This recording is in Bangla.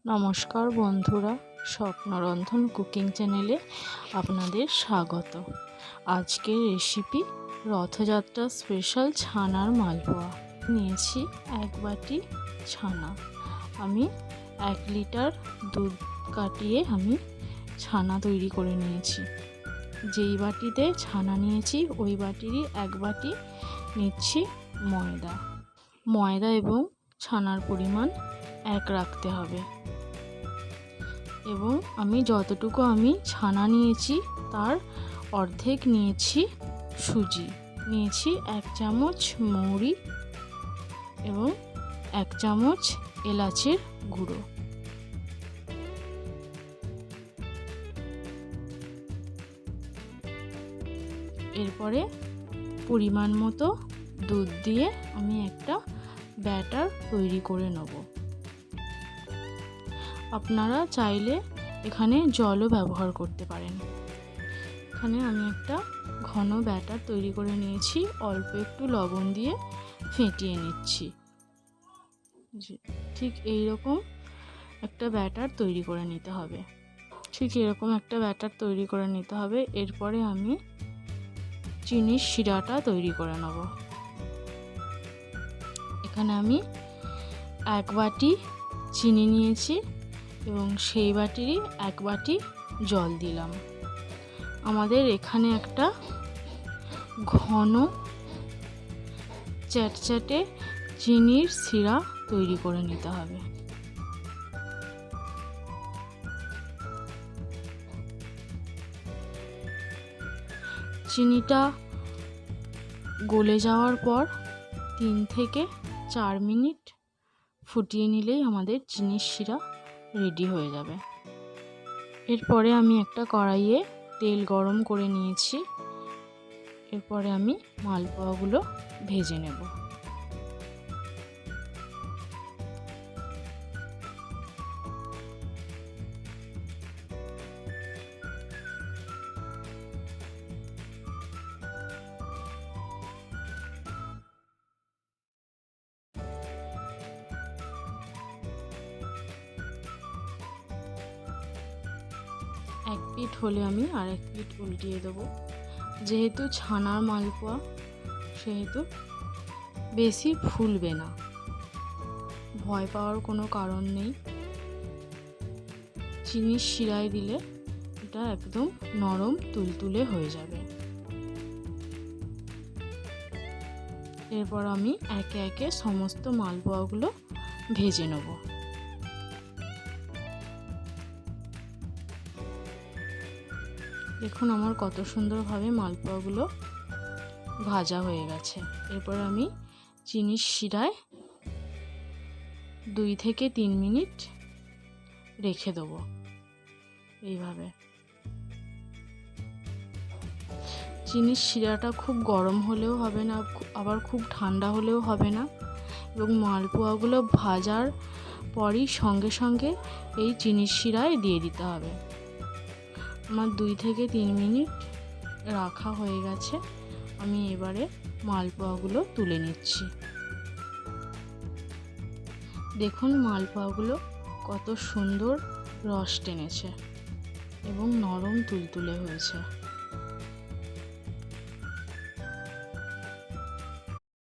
নমস্কার বন্ধুরা, স্বপ্নরন্ধন কুকিং চ্যানেলে আপনাদের স্বাগত। আজকের রেসিপি রথযাত্রা স্পেশাল ছানার মালপোয়া। নিয়েছি 1 বাটি ছানা। আমি 1 লিটার দুধ কাটিয়ে আমি ছানা তৈরি করে নিয়েছি। যেই বাটিতে ছানা নিয়েছি ওই বাটিরই 1 বাটি নিচ্ছি ময়দা এবং ছানার পরিমাণ 1 রাখতে হবে। এবং আমি যতটুকু ছানা নিয়েছি তার অর্ধেক নিয়েছি সুজি, নিয়েছি 1 চামচ মৌরি এবং 1 চামচ এলাচের গুঁড়ো। এরপরে পরিমাণ মতো দুধ দিয়ে আমি একটা ব্যাটার তৈরি করে নেব। আপনারা চাইলে এখানে জলও ব্যবহার করতে পারেন। এখানে আমি একটা ঘন ব্যাটার তৈরি করে নিয়েছি, অল্প একটু লবণ দিয়ে ফেটিয়ে নিচ্ছি। ঠিক এইরকম একটা ব্যাটার তৈরি করে নিতে হবে। এরপরে আমি চিনির শিরাটা তৈরি করে নেব। এখানে আমি 1 বাটি চিনি নিয়েছি এবং সেই বাটিরই 1 বাটি জল দিলাম। আমাদের এখানে একটা ঘন চ্যাটচ্যাটে চিনির শিরা তৈরি করে নিতে হবে। চিনিটা গলে যাওয়ার পর 3 থেকে 4 মিনিট ফুটিয়ে নিলেই আমাদের চিনির শিরা রেডি হয়ে যাবে। এরপরে আমি একটা কড়াইয়ে তেল গরম করে নিয়েছি। এরপরে আমি মালপোয়াগুলো ভেজে নেব। এক পিঠ হলে আমি আরেক পিঠ উল্টিয়ে দেবো। যেহেতু ছানার মালপোয়া সেহেতু বেশি ফুলবে না, ভয় পাওয়ার কোনো কারণ নেই। চিনির শিরায় দিলে এটা একদম নরম তুলতুলে হয়ে যাবে। এরপর আমি একে একে সমস্ত মালপোয়াগুলো ভেজে নেব। দেখুন আমার কত সুন্দরভাবে মালপোয়াগুলো ভাজা হয়ে গেছে। এরপর আমি চিনির শিরায় 2 থেকে 3 মিনিট রেখে দেবো। এইভাবে চিনির শিরাটা খুব গরম হলেও হবে না, আবার খুব ঠান্ডা হলেও হবে না। এবং মালপোয়াগুলো ভাজার পরই সঙ্গে সঙ্গে এই চিনির শিরায় দিয়ে দিতে হবে। আমার 2 থেকে 3 মিনিট রাখা হয়ে গেছে। আমি এবারে মালপোয়াগুলো তুলে নিচ্ছি। দেখুন মালপোয়াগুলো কত সুন্দর রস টেনেছে এবং নরম তুলতুলে হয়েছে।